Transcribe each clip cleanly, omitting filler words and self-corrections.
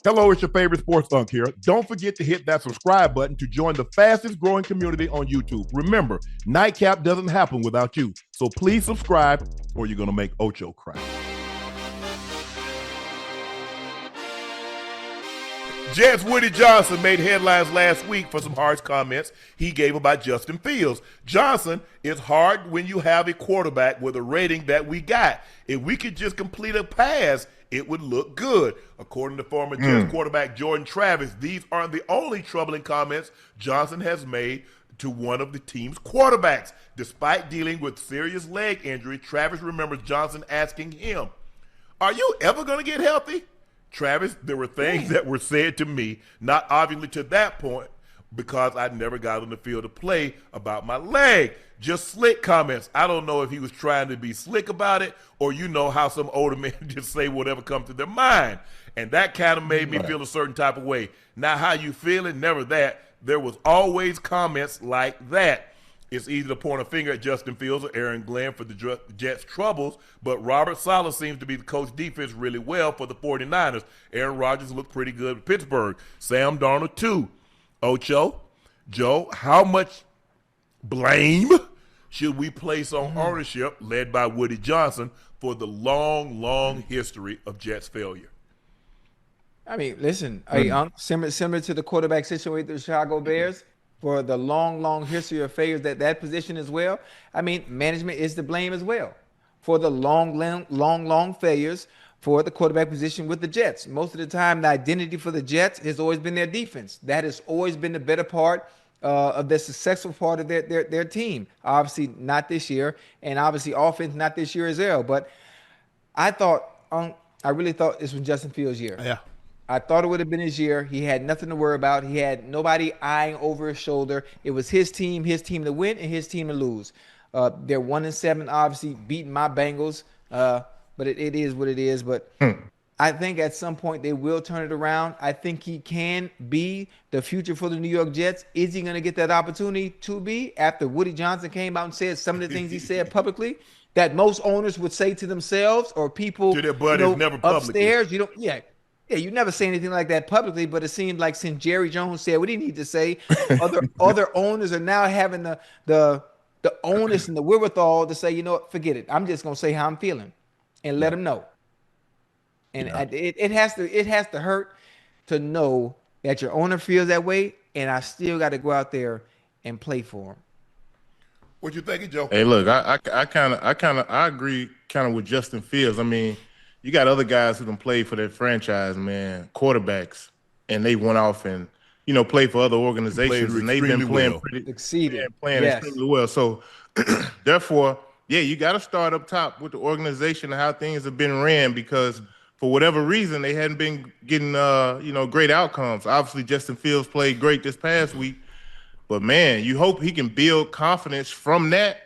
Hello, it's your favorite sports Unc here. Don't forget to hit that subscribe button to join the fastest growing community on YouTube. Remember, Nightcap doesn't happen without you. So please subscribe or you're going to make Ocho cry. Jets Woody Johnson made headlines last week for some harsh comments he gave about Justin Fields. Johnson, it's hard when you have a quarterback with a rating that we got. If we could just complete a pass, it would look good. According to former Jets quarterback Jordan Travis, these aren't the only troubling comments Johnson has made to one of the team's quarterbacks. Despite dealing with serious leg injury, Travis remembers Johnson asking him, "Are you ever going to get healthy?" Travis, there were things that were said to me, not obviously to that point, because I never got on the field to play about my leg. Just slick comments. I don't know if he was trying to be slick about it or you know how some older men just say whatever comes to their mind. And that kind of made me feel a certain type of way. Now, how you feeling? Never that. There was always comments like that. It's easy to point a finger at Justin Fields or Aaron Glenn for the Jets' troubles, but Robert Saleh seems to be the coach defense really well for the 49ers. Aaron Rodgers looked pretty good with Pittsburgh. Sam Darnold, too. Ocho, Joe, how much blame should we place on ownership, led by Woody Johnson, for the long, long history of Jets' failure? I mean, listen, similar to the quarterback situation with the Chicago Bears, for the long, long history of failures that position as well. I mean, management is to blame as well for the long failures for the quarterback position with the Jets. Most of the time, the identity for the Jets has always been their defense. That has always been the better part of the successful part of their team. Obviously, not this year, and obviously, offense not this year as well. But I thought, I really thought this was Justin Fields' year. Yeah. I thought it would have been his year. He had nothing to worry about. He had nobody eyeing over his shoulder. It was his team to win and his team to lose. They're 1-7, obviously beating my Bengals, but it is what it is. But I think at some point they will turn it around. I think he can be the future for the New York Jets. Is he going to get that opportunity to be after Woody Johnson came out and said some of the things he said publicly that most owners would say to themselves or people to their buddies, never publicly. Upstairs? Yeah, you never say anything like that publicly, but it seemed like since Jerry Jones said what he needed to say, other owners are now having the onus and the wherewithal to say, you know what, forget it. I'm just gonna say how I'm feeling, and let them know. And it has to hurt to know that your owner feels that way, and I still got to go out there and play for him. What you thinking, Joe? Hey, look, I agree kind of with Justin Fields. I mean, you got other guys who done played for their franchise, man, quarterbacks, and they went off and, played for other organizations, and they've been playing extremely well. So, therefore, yeah, you got to start up top with the organization and how things have been ran, because for whatever reason, they hadn't been getting, great outcomes. Obviously, Justin Fields played great this past week, but, man, you hope he can build confidence from that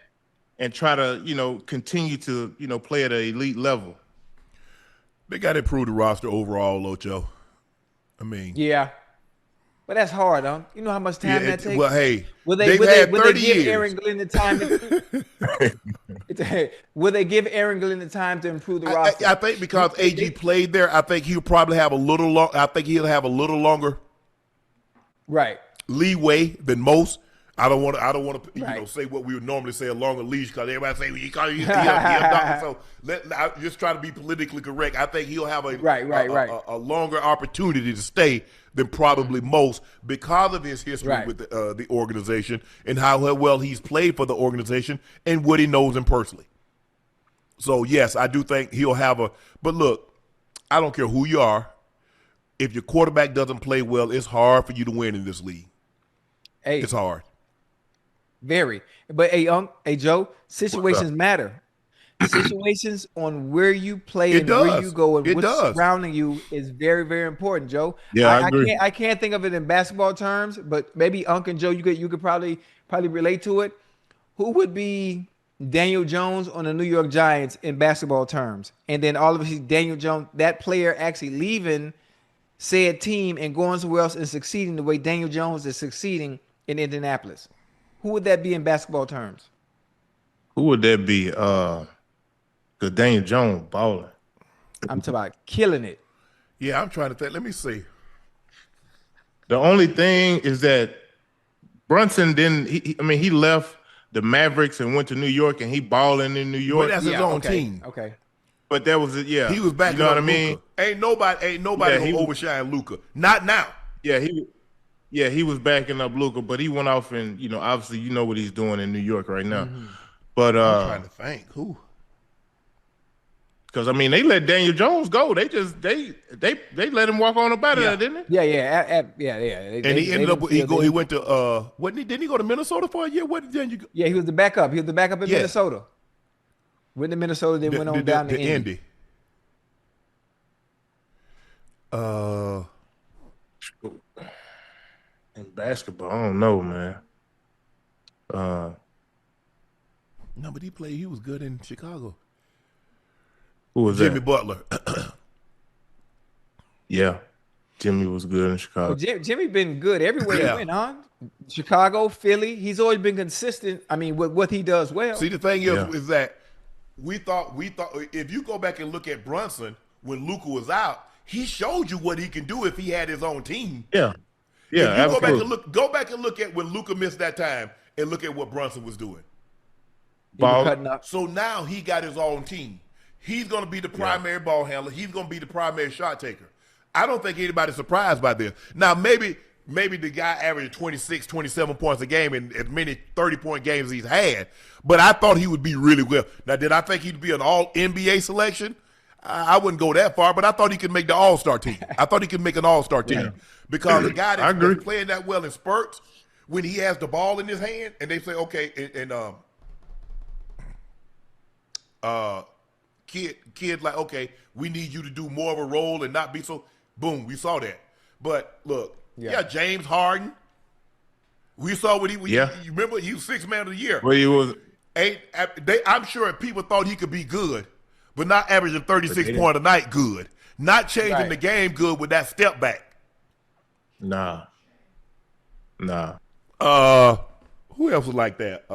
and try to, continue to, play at an elite level. They got to improve the roster overall, Ocho. I mean, yeah, but that's hard, huh? You know how much time that takes. Well, hey, will they give Aaron Glenn the time? Will they give Aaron Glenn the time to improve the roster? I think because AG played there, I think he'll probably have a little long. I think he'll have a little longer, leeway than most. I don't want to, say what we would normally say, a longer leash, because everybody say, well, you can't use so I just try to be politically correct. I think he'll have a longer opportunity to stay than probably most, because of his history with the organization and how well he's played for the organization and what he knows him personally. So, yes, I do think he'll have but look, I don't care who you are. If your quarterback doesn't play well, it's hard for you to win in this league. It's hard. Very. But hey Joe, situations matter. Situations on where you play and where you go and what's surrounding you is very, very important, Joe. Yeah, I agree. I can't think of it in basketball terms, but maybe Unc and Joe, you could probably relate to it. Who would be Daniel Jones on the New York Giants in basketball terms? And then all of a sudden, Daniel Jones, that player actually leaving said team and going somewhere else and succeeding the way Daniel Jones is succeeding in Indianapolis. Who would that be in basketball terms? Who would that be? Because Daniel Jones balling. I'm talking about killing it. Yeah, I'm trying to think. Let me see. The only thing is that Brunson didn't. He left the Mavericks and went to New York, and he balling in New But York. that's his own team. Okay. But that was it. Yeah, He was backing You know up what I mean? Luka. Ain't nobody gonna overshine Luka. Not now. Yeah, he was backing up Luka, but he went off and obviously what he's doing in New York right now. But I'm trying to think who. Because they let Daniel Jones go. They let him walk on up out of there, didn't they? Yeah. And he ended up. He went to. Didn't he go to Minnesota for a year? What did Daniel go? Yeah, he was the backup. He was the backup in Yeah. Minnesota. Went to Minnesota, then went on down to Indy. In basketball, I don't know, man. No, but he was good in Chicago. Who was Jimmy that? Butler. Yeah, Jimmy was good in Chicago. Well, Jimmy been good everywhere Yeah. he went, huh? Chicago, Philly. He's always been consistent. With what he does well. See, the thing is that we thought if you go back and look at Brunson when Luka was out, he showed you what he can do if he had his own team. Yeah, If you absolutely. go back and look at when Luka missed that time and look at what Brunson was doing. He was Ball. cutting up. So now he got his own team. He's going to be the primary ball handler. He's going to be the primary shot taker. I don't think anybody's surprised by this. Now, maybe the guy averaged 26, 27 points a game in as many 30-point games as he's had, but I thought he would be really well. Now, did I think he'd be an all-NBA selection? I wouldn't go that far, but I thought he could make the all-star team. I thought he could make an all-star team because the guy that's playing that well in spurts, when he has the ball in his hand, and they say, okay, kid like, okay, we need you to do more of a role and not be so. Boom, we saw that. But look, James Harden. We saw what you remember he was 6th man of the year. Well, he was. I'm sure people thought he could be good, but not averaging 36 points a night good. Not changing the game good with that step back. Nah. Who else was like that?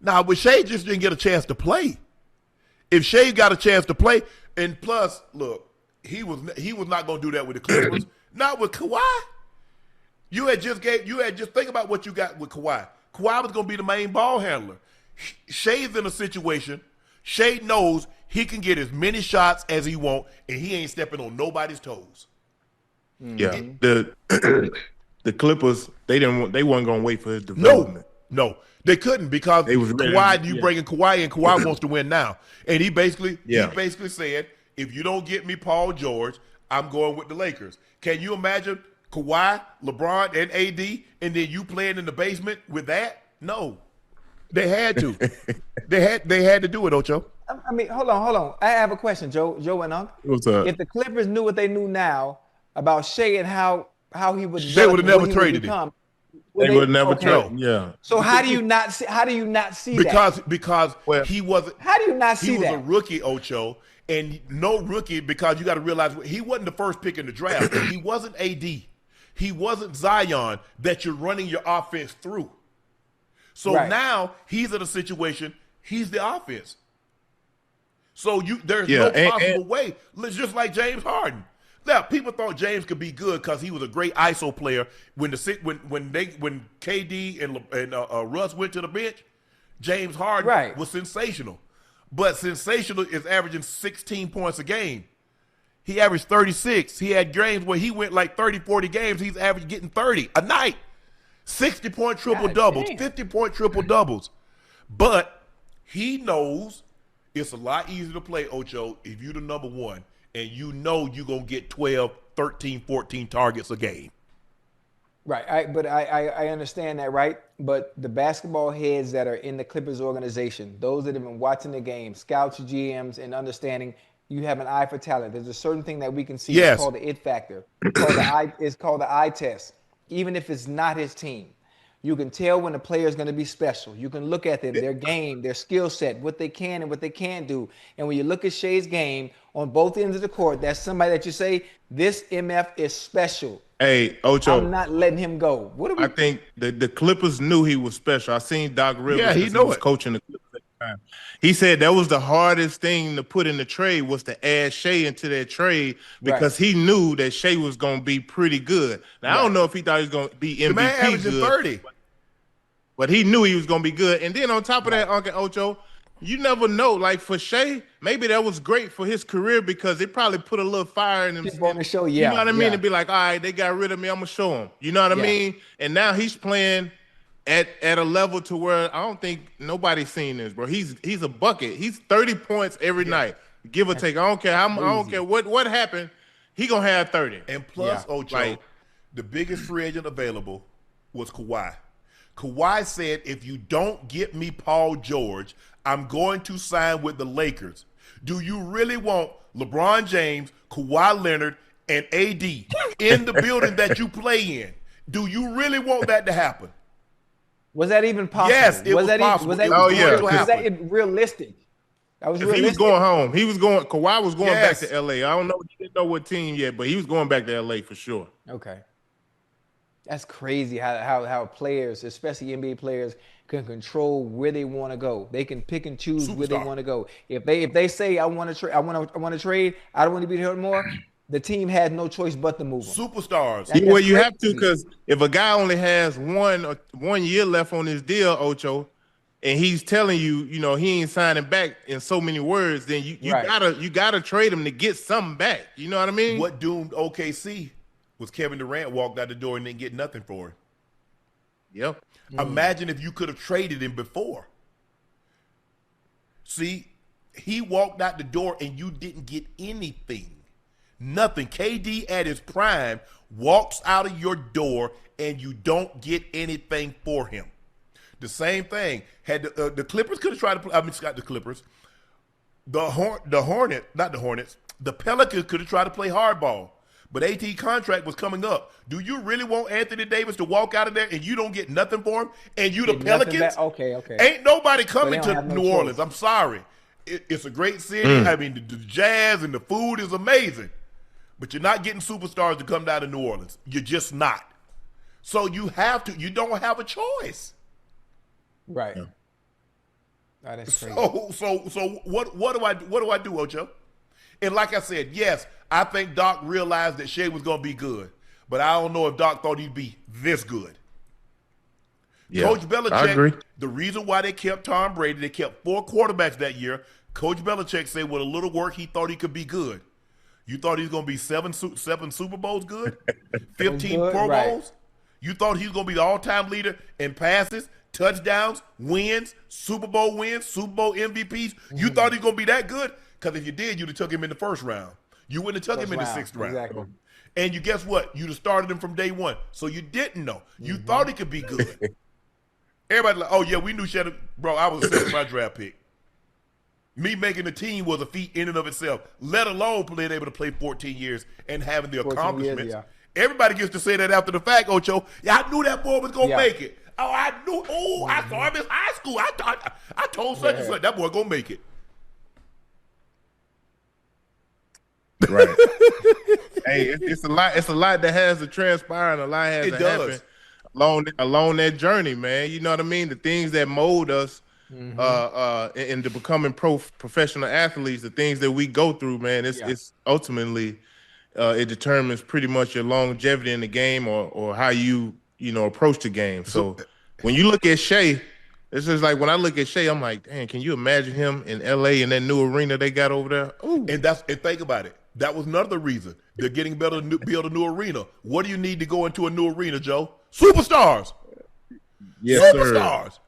But Shea just didn't get a chance to play. If Shea got a chance to play, and plus, look, he was not going to do that with the Clippers. Not with Kawhi. You had just think about what you got with Kawhi. Kawhi was going to be the main ball handler. Shea's in a situation. Shea knows he can get as many shots as he wants, and he ain't stepping on nobody's toes. Yeah, the Clippers they wasn't going to wait for his development. No, they couldn't because Kawhi. You bring in Kawhi, and Kawhi wants to win now, and he basically said, if you don't get me Paul George, I'm going with the Lakers. Can you imagine Kawhi, LeBron, and AD, and then you playing in the basement with that? No, they had to. they had to do it, Ocho. Hold on. I have a question, Joe and Unc. What's up? If the Clippers knew what they knew now about Shea and how he would, they would have never traded him. They would never trade. Yeah. So how do you not see because that? Because he wasn't. How do you not see that? He was a rookie, Ocho, and no rookie because you got to realize he wasn't the first pick in the draft. He wasn't AD. He wasn't Zion that you're running your offense through. So now he's in a situation. He's the offense. So there's no possible way. It's just like James Harden. Now, people thought James could be good because he was a great ISO player. When KD and Russ went to the bench, James Harden was sensational. But sensational is averaging 16 points a game. He averaged 36. He had games where he went like 30, 40 games. He's getting 30 a night. 60-point triple-doubles, 50-point triple-doubles. But he knows it's a lot easier to play, Ocho, if you're the number one. And you know you're going to get 12, 13, 14 targets a game. Right. I understand that, right? But the basketball heads that are in the Clippers organization, those that have been watching the game, scouts, GMs, and understanding you have an eye for talent. There's a certain thing that we can see. It's called the it factor. It's called the eye test. Even if it's not his team, you can tell when a player is going to be special. You can look at them, their game, their skill set, what they can and what they can't do. And when you look at Shea's game on both ends of the court, that's somebody that you say, this MF is special. Hey, Ocho. I'm not letting him go. I think the Clippers knew he was special. I seen Doc Rivers. Yeah, he knew was coaching the Clippers at He said that was the hardest thing to put in the trade was to add Shea into that trade because he knew that Shea was going to be pretty good. Now, I don't know if he thought he was going to be MVP the man averaging good, 30. but he knew he was going to be good. And then on top of that, Unc and Ocho, you never know. Like for Shea, maybe that was great for his career because it probably put a little fire in him. On the show, You know what I mean? To be like, all right, they got rid of me. I'm going to show them. You know what I mean? And now he's playing at a level to where I don't think nobody's seen this, bro. He's a bucket. He's 30 points every night, give or take. I don't care how. I don't care what happened. He gonna have 30. And plus, Ocho, the biggest free agent available was Kawhi. Kawhi said, if you don't get me Paul George, I'm going to sign with the Lakers. Do you really want LeBron James, Kawhi Leonard, and AD in the building that you play in? Do you really want that to happen? Was that even possible? Yes, it was possible. Was that realistic? That was realistic. He was going home. Kawhi was going back to LA. I don't know. He didn't know what team yet, but he was going back to LA for sure. Okay. That's crazy how players, especially NBA players, can control where they want to go. They can pick and choose where they want to go. If they say I want to trade, I don't want to be here anymore. The team had no choice but to move them. Superstars. Well, you have to, because if a guy only has 1 year left on his deal, Ocho, and he's telling you, he ain't signing back in so many words, then you gotta trade him to get something back. You know what I mean? What doomed OKC was Kevin Durant walked out the door and didn't get nothing for him. Yep. Imagine if you could have traded him before. See, he walked out the door and you didn't get anything. Nothing. KD at his prime walks out of your door and you don't get anything for him. The same thing. Had the Clippers could have tried to play. Scott, the Clippers. The Pelicans could have tried to play hardball. But AT contract was coming up. Do you really want Anthony Davis to walk out of there and you don't get nothing for him? And you the Pelicans? Okay. Ain't nobody coming to no New Orleans. I'm sorry. It's a great city. I mean, the jazz and the food is amazing. But you're not getting superstars to come down to New Orleans. You're just not. So you don't have a choice. Right. Oh, that's crazy. So what do I do, Ocho? And like I said, yes, I think Doc realized that Shea was going to be good. But I don't know if Doc thought he'd be this good. Yeah, Coach Belichick, I agree. The reason why they kept Tom Brady, they kept 4 quarterbacks that year. Coach Belichick said with a little work, he thought he could be good. You thought he was going to be seven Super Bowls good? 15 Pro Bowls? You thought he was going to be the all-time leader in passes, touchdowns, wins, Super Bowl MVPs? You thought he was going to be that good? Because if you did, you'd have took him in the first round. You wouldn't have took him in the 6th round. Exactly. And you guess what? You'd have started him from day one. So you didn't know. You thought he could be good. Everybody like, oh, yeah, we knew Shannon. Bro, I was a 7th draft pick. Me making the team was a feat in and of itself, let alone being able to play 14 years and having the accomplishments. Everybody gets to say that after the fact, Ocho. Yeah, I knew that boy was going to make it. Oh, I knew. Oh, I saw him in high school. I told such and such, that boy going to make it. Right. Hey, it's a lot that has to transpire and a lot has to happen along that journey, man. You know what I mean? The things that mold us into becoming professional athletes, the things that we go through, man, it's ultimately it determines pretty much your longevity in the game or how you approach the game. So when you look at Shea, it's just like when I look at Shea, I'm like, dang, can you imagine him in LA in that new arena they got over there? Ooh. And think about it. That was another reason they're getting better to build a new arena. What do you need to go into a new arena, Joe? Superstars. Yes, superstars. Sir.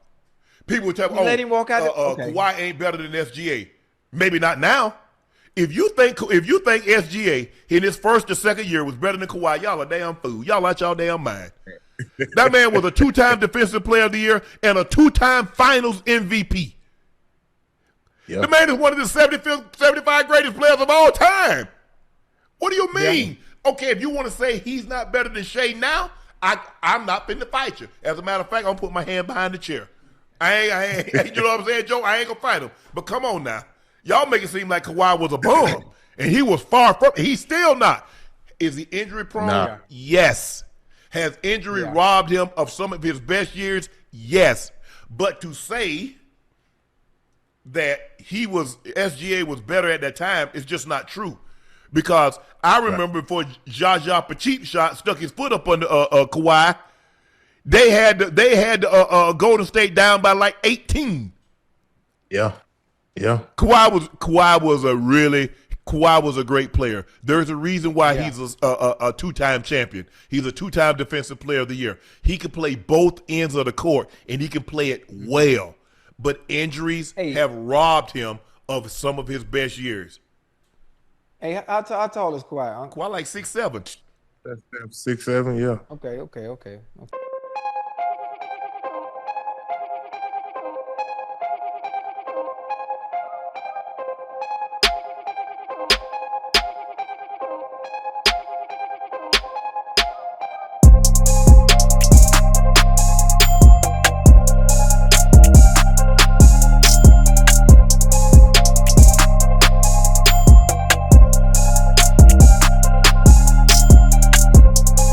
People would tell me, let him walk out. Kawhi ain't better than SGA. Maybe not now. If you think SGA in his first or second year was better than Kawhi, y'all a damn fool. Y'all out y'all damn mind. That man was a 2-time Defensive Player of the Year and a 2-time Finals MVP. Yep. The man is one of the 75 greatest players of all time. What do you mean? Yeah. Okay, if you want to say he's not better than Shea now, I'm not finna fight you. As a matter of fact, I'm gonna put my hand behind the chair. I ain't you know what I'm saying, Joe? I ain't gonna fight him. But come on now. Y'all make it seem like Kawhi was a bum. And he was far from it. He's still not. Is he injury prone? Nah. Yes. Has injury robbed him of some of his best years? Yes. But to say that SGA was better at that time is just not true. Because I remember before Jaja Pacheep shot stuck his foot up under Kawhi, they had Golden State down by like 18. Yeah. Kawhi was a great player. There's a reason why he's a two-time champion. He's a two-time defensive player of the year. He can play both ends of the court, and he can play it well. But injuries have robbed him of some of his best years. Hey, how tall is Kawhi? Kawhi like 6'7". 6'7", yeah. Okay.